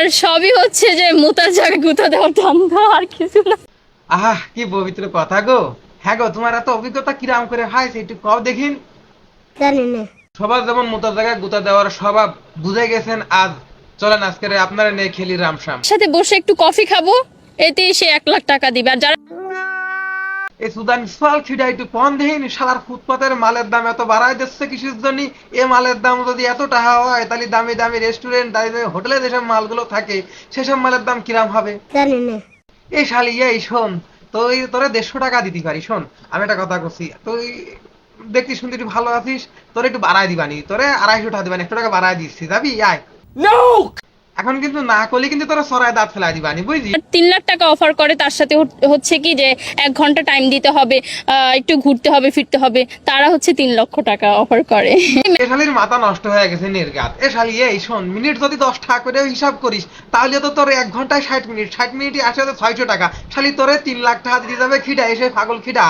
আর সবই হচ্ছে যে মোতার জায়গা গুঁতা দেওয়ার ধান্দা, আর কিছু না। আহ কি পবিত্র কথা গো। হ্যাঁ গো, তোমার এত অভিজ্ঞতা কিরাম করে হয় একটু কও দেখিন। জানি না। সবার যেমন মোতার জায়গায় গুতা দেওয়ার স্বভাব বুঝে গেছেন আজ, চলেন আজকে আপনারা নিয়ে খেলি রামসাম। সাথে বসে একটু কফি খাবো, এতেই সে 1 লাখ টাকা দিবে। আর যারা এই সুদান সাল খিডা একটু কম দেহিন, শালার ফুটপাতের মালের দাম এত বাড়ায় দিচ্ছে কিসের জন্য? এ মালের দাম যদি এত টাকা হয় তাহলে দামি দামি রেস্টুরেন্ট দামি দামি হোটেলে যেসব মালগুলো থাকে সেসব মালের দাম কিরাম হবে? জানি না। এই শালি এই শোন, তুই তোরে 150 টাকা দিতে পারি। শোন, আমি একটা কথা করছি, তুই দেখতে শুনতে একটু ভালো আছিস, তোরে একটু বাড়ায় দিবানি, তোরে 250 টাকা দিবানি, 100 টাকা বাড়ায় দিচ্ছি, যাবি আয়। এখন কিন্তু না করলে কিন্তু তোরা সরায় দাঁত ফেলাই দিবানি, বুঝলি? 3 লাখ টাকা অফার করে, তার সাথে হচ্ছে কি যে 1 ঘন্টা টাইম দিতে হবে, একটু ঘুরতে হবে ফিরতে হবে, তারা হচ্ছে 3 লক্ষ টাকা অফার করে। এ শালির মাথা নষ্ট হয়ে গেছে নির্গাত। এ শালি এই শোন, মিনিট যদি 10 টাকা করে হিসাব করিস তাহলে তো তোর 1 ঘন্টায় 60 মিনিট, 60 মিনিটই আসে 600 টাকা। শালি তোরে 3 লাখ টাকা দিতে যাবে খিডা, এসে পাগল খিডা।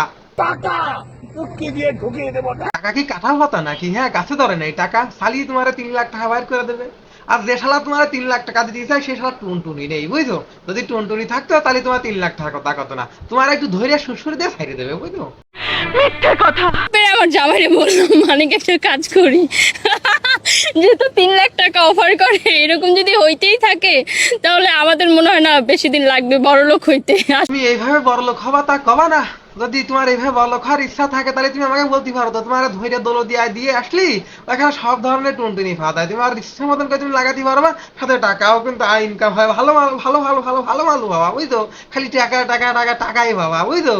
টাকা কি কাঁঠাল পাতা নাকি? হ্যাঁ, গাছে ধরে নাই টাকা। শালি তোমার 3 লাখ টাকা বাইর করে দেবে। আর যে শালা তোমার 3 লাখ টাকা দিতে চাই সে শালা টুনটুনি নেই, বুঝছো? যদি টুনটুনি থাকতো তাহলে তোমার 3 লাখ টাকার কথা কত না, তোমার একটু ধৈর্য সুসুর দিয়ে ছাইড়ে দেবে, বুঝছো? আমার জামাইরে বললাম, মানে একটা কাজ করি, যেহেতু 3 লাখ টাকা অফার করে, এরকম যদি হইতেই থাকে তাহলে আমাদের মনে হয় না বেশি দিন লাগবে বড়লোক হইতে। তুমি এইভাবে বড়লোক হবা তা কবা না। যদি তোমার এইভাবে বড়লোক হওয়ার ইচ্ছা থাকে তাহলে তুমি আমাকে বলতে পারো, তো তোমার ধৈর্য দোলো দিয়ে দিয়ে আসলি ওখানে সব ধরনের টুনটুনি পাওয়া যায়, তোমার ইচ্ছা মতন করে তুমি লাগাতে পারবা, সাথে টাকাও কিন্তু ইনকাম হয়, ভালো মাল, ভালো ভালো ভালো ভালো মাল বাবা, বুঝছো? খালি টাকা টাকা টাকা টাকাই বাবা, বুঝছো?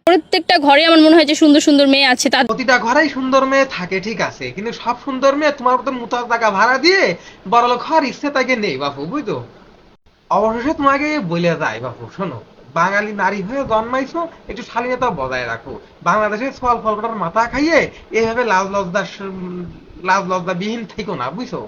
প্রত্যেকটা ঘরে আমার মনে হয় যে সুন্দর সুন্দর মেয়ে আছে, তাদের প্রতিটা ঘরেই সুন্দর মেয়ে থাকে ঠিক আছে, কিন্তু সব সুন্দর মেয়ে তোমার মতো মুতার টাকা ভাড়া দিয়ে বড়লোক হওয়ার ইচ্ছে তাকে নেই বাপু, বুঝছো? অবশেষে তোমাকে বলে যায় বাপু, শোনো, বাঙালি নারী হয়ে জন্মাইছো, একটু শালীনতা বজায় রাখো। বাংলাদেশের ফল ফলকটার মাথা খাইয়ে এইভাবে লাজ লজ্জা বিহীন থেকো না, বুঝছো?